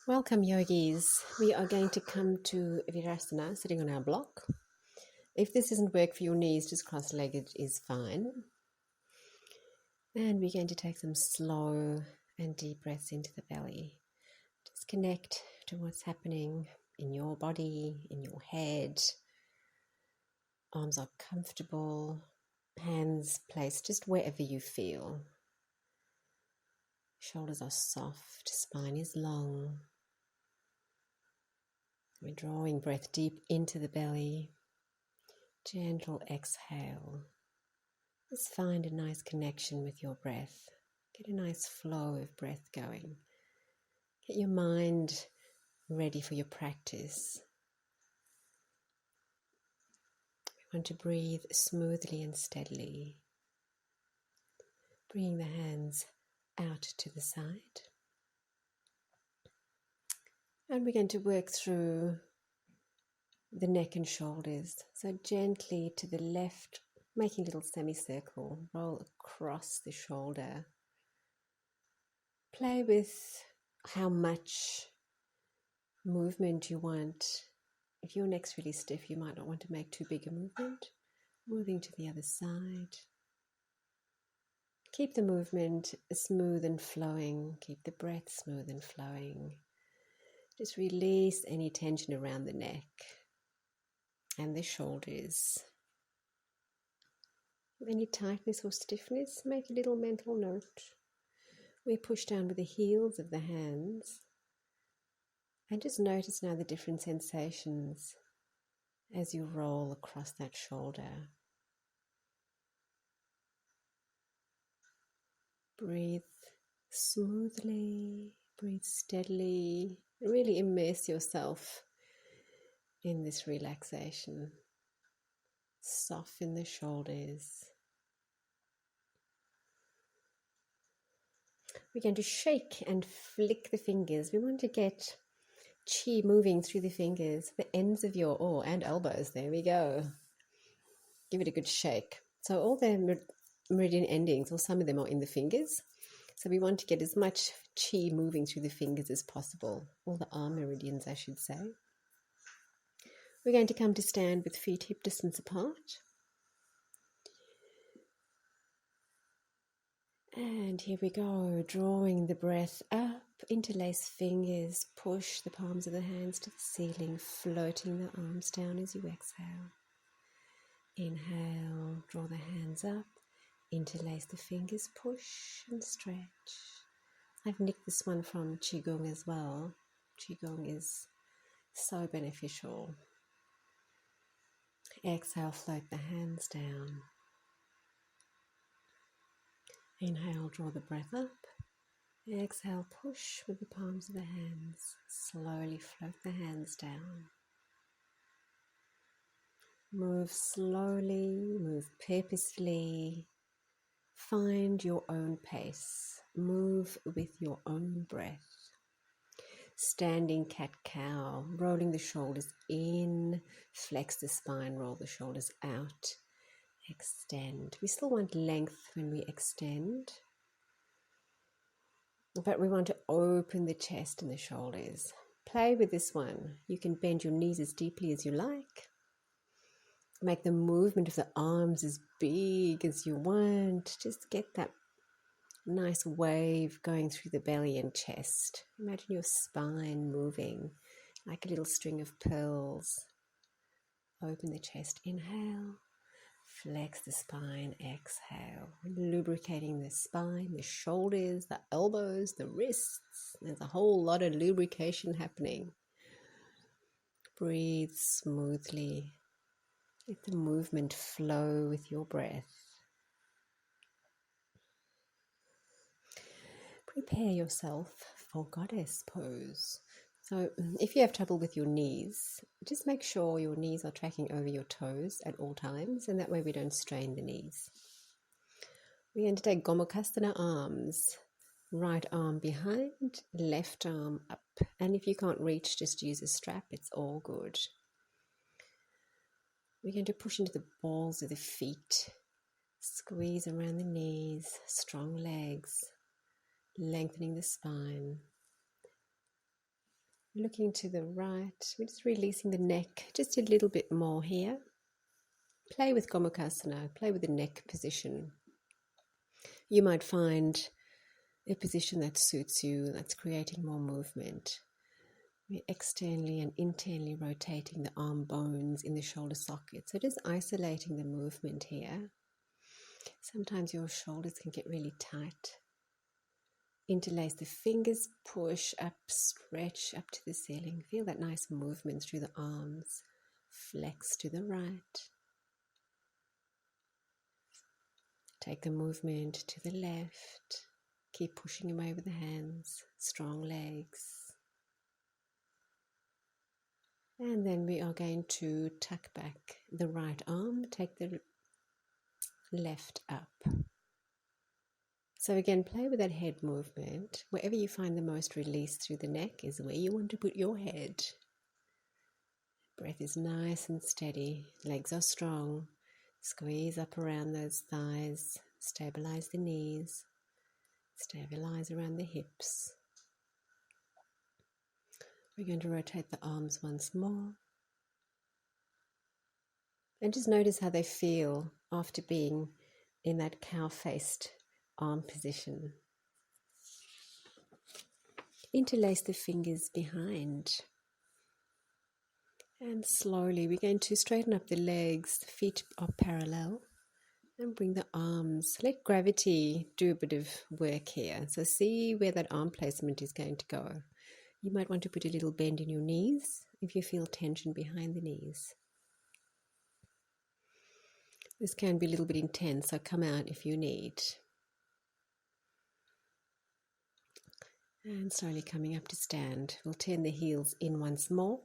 Welcome, yogis. We are going to come to Virasana, sitting on our block. If this doesn't work for your knees, just cross-legged is fine. And we're going to take some slow and deep breaths into the belly. Just connect to what's happening in your body, in your head. Arms are comfortable, hands placed just wherever you feel. Shoulders are soft, spine is long. We're drawing breath deep into the belly. Gentle exhale. Just find a nice connection with your breath. Get a nice flow of breath going. Get your mind ready for your practice. We want to breathe smoothly and steadily. Bringing the hands out to the side. And we're going to work through the neck and shoulders. So gently to the left, making a little semicircle. Roll across the shoulder. Play with how much movement you want. If your neck's really stiff, you might not want to make too big a movement. Moving to the other side. Keep the movement smooth and flowing. Keep the breath smooth and flowing. Just release any tension around the neck and the shoulders. With any tightness or stiffness, make a little mental note. We push down with the heels of the hands. And just notice now the different sensations as you roll across that shoulder. Breathe smoothly, breathe steadily. Really immerse yourself in this relaxation. Soften the shoulders. We're going to shake and flick the fingers. We want to get chi moving through the fingers, the ends of your and elbows. There we go. Give it a good shake. So all the meridian endings, or some of them, are in the fingers. So we want to get as much chi moving through the fingers as possible. All the arm meridians, I should say. We're going to come to stand with feet hip distance apart. And here we go, drawing the breath up, interlace fingers, push the palms of the hands to the ceiling, floating the arms down as you exhale. Inhale, draw the hands up, interlace the fingers, push and stretch. I've nicked this one from Qigong as well. Qigong is so beneficial. Exhale, float the hands down. Inhale, draw the breath up. Exhale, push with the palms of the hands. Slowly float the hands down. Move slowly, move purposefully. Find your own pace. Move with your own breath. Standing cat-cow, rolling the shoulders in, flex the spine, roll the shoulders out, extend. We still want length when we extend, but we want to open the chest and the shoulders. Play with this one. You can bend your knees as deeply as you like. Make the movement of the arms as big as you want. Just get that nice wave going through the belly and chest. Imagine your spine moving like a little string of pearls. Open the chest, inhale. Flex the spine, exhale. Lubricating the spine, the shoulders, the elbows, the wrists. There's a whole lot of lubrication happening. Breathe smoothly. Let the movement flow with your breath. Prepare yourself for goddess pose. So if you have trouble with your knees, just make sure your knees are tracking over your toes at all times, and that way we don't strain the knees. We're going to take Gomukhasana arms. Right arm behind, left arm up. And if you can't reach, just use a strap. It's all good. We're going to push into the balls of the feet. Squeeze around the knees, strong legs. Lengthening the spine. Looking to the right, we're just releasing the neck just a little bit more here. Play with Gomukhasana, play with the neck position. You might find a position that suits you, that's creating more movement. We're externally and internally rotating the arm bones in the shoulder socket. So just isolating the movement here. Sometimes your shoulders can get really tight. Interlace the fingers, push up, stretch up to the ceiling. Feel that nice movement through the arms. Flex to the right. Take the movement to the left. Keep pushing away with the hands. Strong legs. And then we are going to tuck back the right arm. Take the left up. So again, play with that head movement. Wherever you find the most release through the neck is where you want to put your head. Breath is nice and steady. Legs are strong. Squeeze up around those thighs. Stabilize the knees. Stabilize around the hips. We're going to rotate the arms once more. And just notice how they feel after being in that cow-faced arm position. Interlace the fingers behind. And slowly we're going to straighten up the legs, the feet are parallel, and bring the arms. Let gravity do a bit of work here. So see where that arm placement is going to go. You might want to put a little bend in your knees if you feel tension behind the knees. This can be a little bit intense, so come out if you need. And slowly coming up to stand. We'll turn the heels in once more.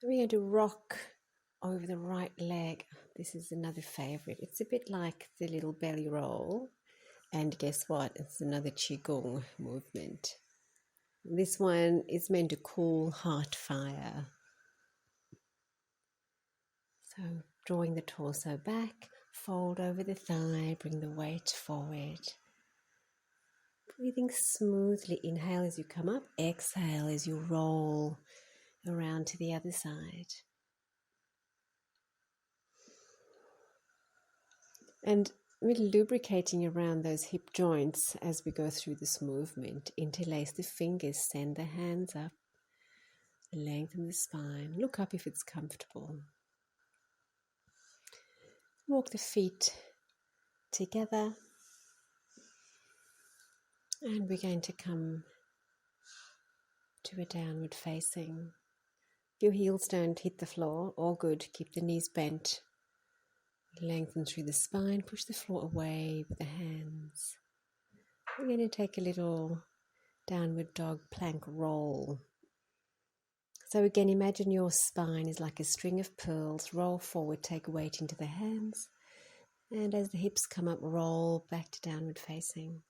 We're going to rock over the right leg. This is another favorite. It's a bit like the little belly roll. And guess what? It's another Qigong movement. This one is meant to cool heart fire. So drawing the torso back, fold over the thigh, bring the weight forward. Breathing smoothly. Inhale as you come up, exhale as you roll around to the other side. And we're lubricating around those hip joints as we go through this movement. Interlace the fingers, send the hands up, lengthen the spine. Look up if it's comfortable. Walk the feet together. And we're going to come to a downward facing. If your heels don't hit the floor, all good. Keep the knees bent. Lengthen through the spine. Push the floor away with the hands. We're going to take a little downward dog plank roll. So again, imagine your spine is like a string of pearls. Roll forward, take weight into the hands. And as the hips come up, roll back to downward facing.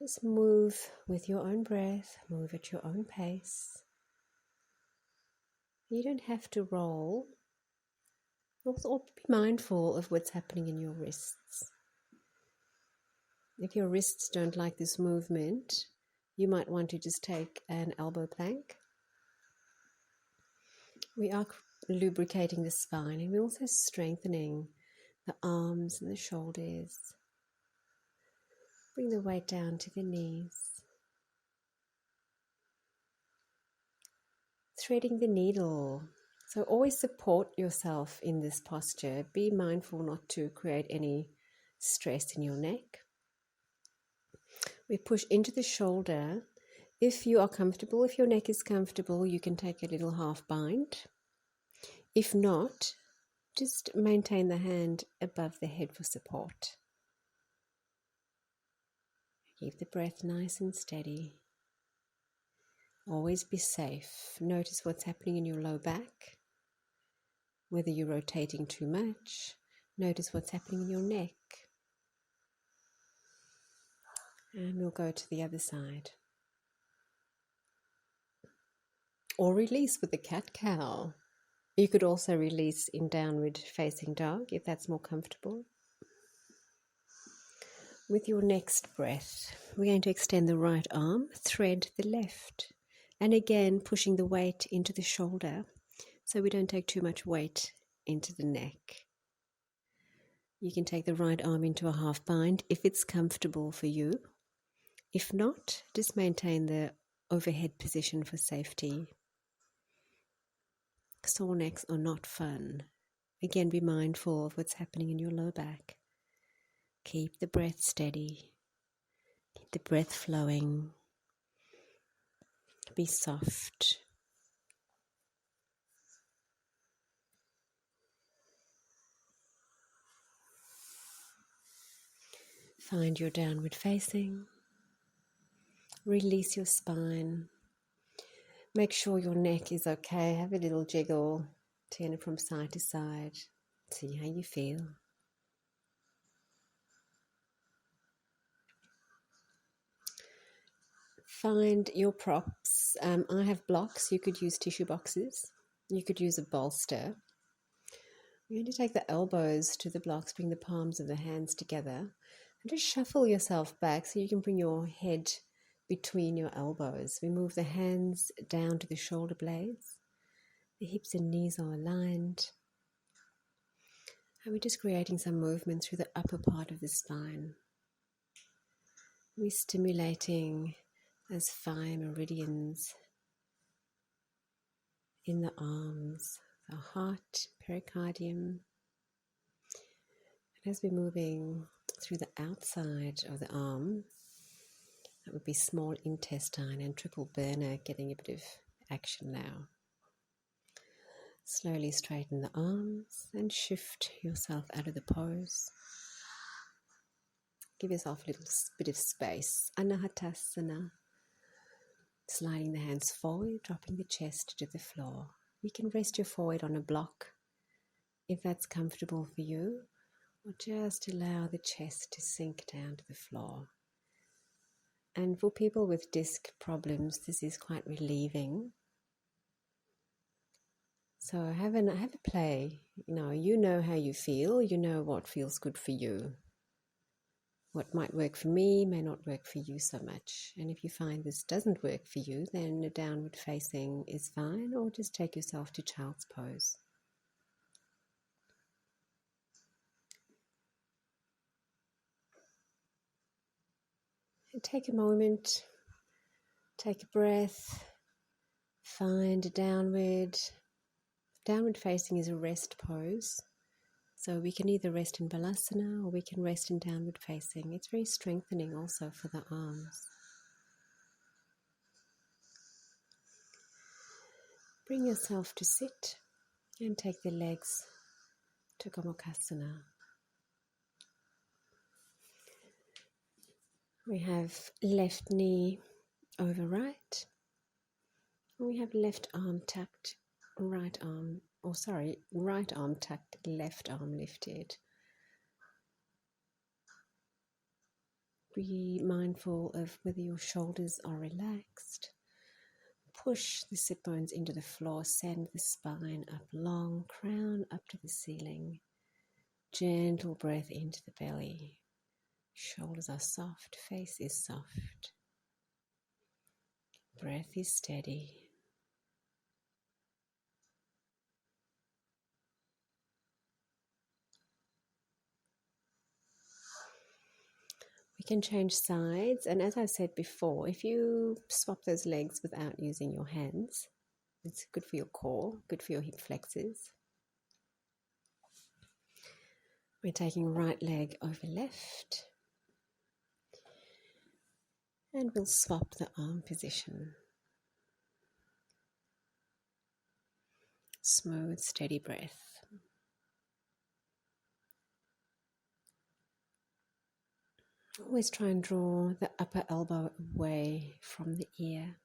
Just move with your own breath, move at your own pace. You don't have to roll. Also be mindful of what's happening in your wrists. If your wrists don't like this movement, you might want to just take an elbow plank. We are lubricating the spine and we're also strengthening the arms and the shoulders. Bring the weight down to the knees. Threading the needle. So always support yourself in this posture. Be mindful not to create any stress in your neck. We push into the shoulder. If you are comfortable, if your neck is comfortable, you can take a little half bind. If not, just maintain the hand above the head for support. Keep the breath nice and steady. Always be safe. Notice what's happening in your low back. Whether you're rotating too much, notice what's happening in your neck. And we'll go to the other side. Or release with the cat-cow. You could also release in downward facing dog if that's more comfortable. With your next breath, we're going to extend the right arm, thread the left, and again pushing the weight into the shoulder so we don't take too much weight into the neck. You can take the right arm into a half bind if it's comfortable for you. If not, just maintain the overhead position for safety. Sore necks are not fun. Again, be mindful of what's happening in your low back. Keep the breath steady. Keep the breath flowing. Be soft. Find your downward facing. Release your spine. Make sure your neck is okay. Have a little jiggle. Turn it from side to side. See how you feel. Find your props. I have blocks. You could use tissue boxes. You could use a bolster. You're going to take the elbows to the blocks, bring the palms of the hands together, and just shuffle yourself back so you can bring your head between your elbows. We move the hands down to the shoulder blades. The hips and knees are aligned. And we're just creating some movement through the upper part of the spine. We're stimulating those fine meridians in the arms, the heart, pericardium. And as we're moving through the outside of the arm, that would be small intestine and triple burner getting a bit of action now. Slowly straighten the arms and shift yourself out of the pose. Give yourself a little bit of space. Anahatasana. Sliding the hands forward, dropping the chest to the floor. You can rest your forehead on a block if that's comfortable for you, or just allow the chest to sink down to the floor. And for people with disc problems, this is quite relieving. So have a play. You know how you feel. You know what feels good for you. What might work for me may not work for you so much. And if you find this doesn't work for you, then a downward facing is fine, or just take yourself to child's pose. And take a moment, take a breath, find a downward. Downward facing is a rest pose. So we can either rest in Balasana or we can rest in downward facing. It's very strengthening also for the arms. Bring yourself to sit and take the legs to Gomukhasana. We have left knee over right. We have left arm tucked, right arm tucked, left arm lifted. Be mindful of whether your shoulders are relaxed. Push the sit bones into the floor, send the spine up long, crown up to the ceiling. Gentle breath into the belly. Shoulders are soft, face is soft. Breath is steady. We can change sides, and as I said before, if you swap those legs without using your hands, it's good for your core, good for your hip flexors. We're taking right leg over left, and we'll swap the arm position. Smooth, steady breath. Always try and draw the upper elbow away from the ear.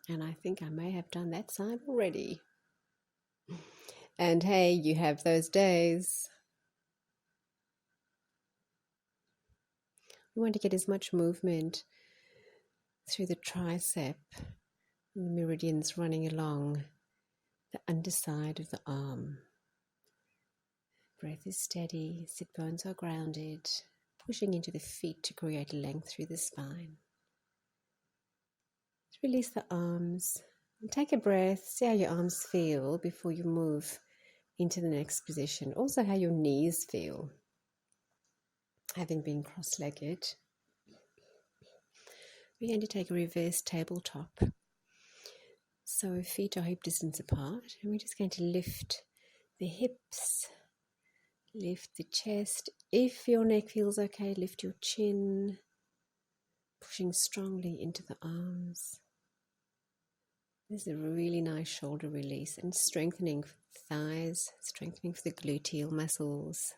And I think I may have done that side already. And hey, you have those days. We want to get as much movement through the tricep, and the meridians running along the underside of the arm. Breath is steady, sit bones are grounded, pushing into the feet to create length through the spine. Release the arms and take a breath. See how your arms feel before you move into the next position. Also, how your knees feel, having been cross-legged. We're going to take a reverse tabletop. So feet are hip distance apart, and we're just going to lift the hips, lift the chest. If your neck feels okay, lift your chin, pushing strongly into the arms. This is a really nice shoulder release and strengthening for the thighs, strengthening for the gluteal muscles.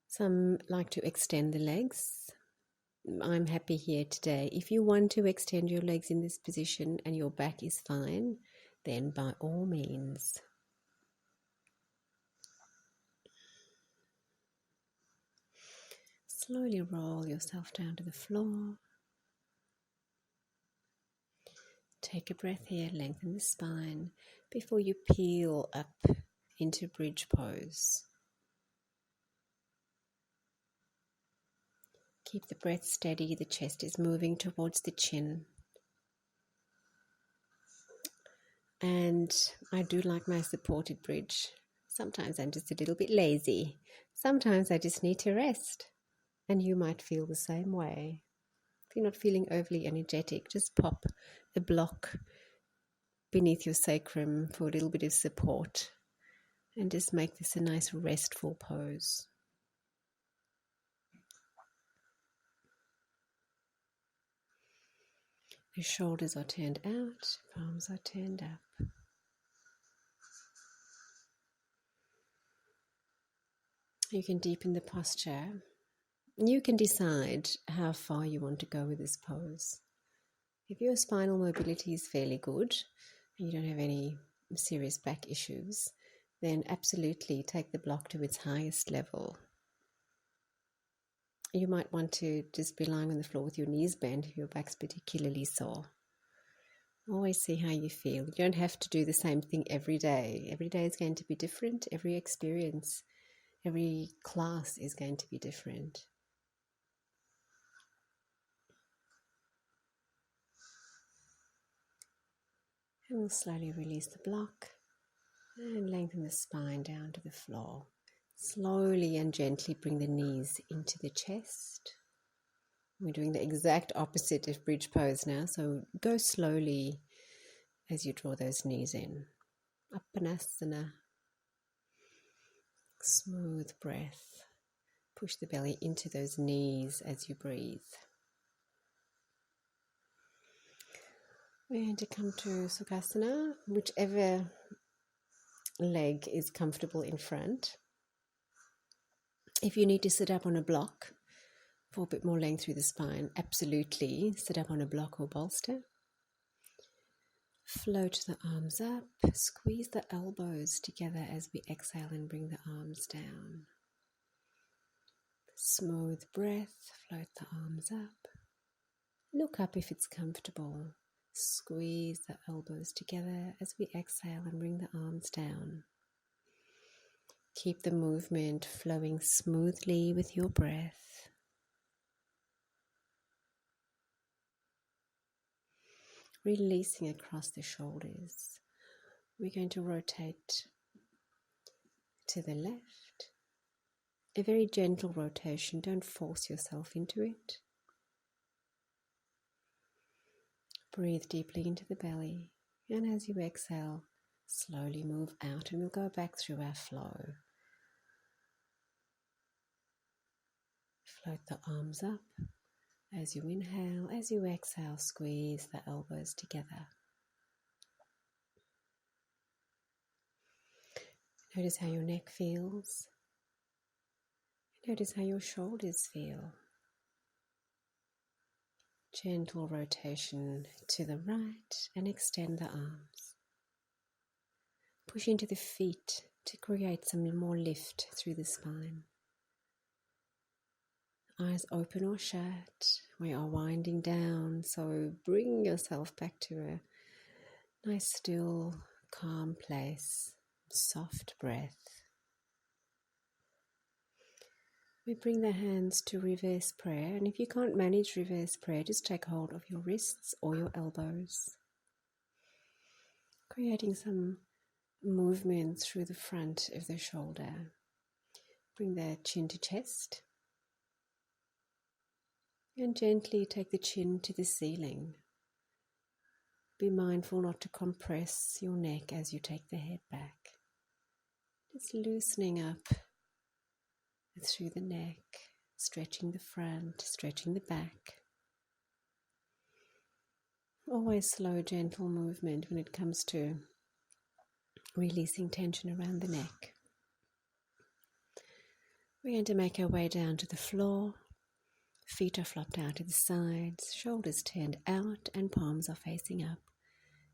Some like to extend the legs. I'm happy here today. If you want to extend your legs in this position and your back is fine, then by all means. Slowly roll yourself down to the floor. Take a breath here, lengthen the spine before you peel up into bridge pose. Keep the breath steady, the chest is moving towards the chin. And I do like my supported bridge. Sometimes I'm just a little bit lazy. Sometimes I just need to rest. And you might feel the same way. If you're not feeling overly energetic, just pop a block beneath your sacrum for a little bit of support. And just make this a nice restful pose. The shoulders are turned out, palms are turned up. You can deepen the posture. You can decide how far you want to go with this pose. If your spinal mobility is fairly good and you don't have any serious back issues, then absolutely take the block to its highest level. You might want to just be lying on the floor with your knees bent if your back's particularly sore. Always see how you feel. You don't have to do the same thing every day. Every day is going to be different. Every experience, every class is going to be different. And we'll slowly release the block and lengthen the spine down to the floor. Slowly and gently bring the knees into the chest. We're doing the exact opposite of bridge pose now, so go slowly as you draw those knees in. Uppanasana. Smooth breath. Push the belly into those knees as you breathe. We're going to come to Sukhasana, whichever leg is comfortable in front. If you need to sit up on a block for a bit more length through the spine, absolutely sit up on a block or bolster. Float the arms up, squeeze the elbows together as we exhale and bring the arms down. Smooth breath, float the arms up. Look up if it's comfortable. Squeeze the elbows together as we exhale and bring the arms down. Keep the movement flowing smoothly with your breath. Releasing across the shoulders. We're going to rotate to the left. A very gentle rotation, don't force yourself into it. Breathe deeply into the belly, and as you exhale, slowly move out, and we'll go back through our flow. Float the arms up as you inhale. As you exhale, squeeze the elbows together. Notice how your neck feels. Notice how your shoulders feel. Gentle rotation to the right and extend the arms. Push into the feet to create some more lift through the spine. Eyes open or shut. We are winding down, so bring yourself back to a nice, still, calm place, soft breath. We bring the hands to reverse prayer, and if you can't manage reverse prayer, just take hold of your wrists or your elbows, creating some movement through the front of the shoulder. Bring the chin to chest, and gently take the chin to the ceiling. Be mindful not to compress your neck as you take the head back. Just loosening up through the neck, stretching the front, stretching the back. Always slow, gentle movement when it comes to releasing tension around the neck. We're going to make our way down to the floor. Feet are flopped out to the sides, shoulders turned out, and palms are facing up.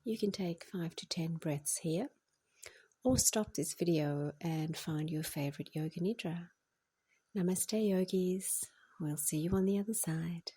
You can take 5 to 10 breaths here, or stop this video and find your favorite yoga nidra. Namaste, yogis. We'll see you on the other side.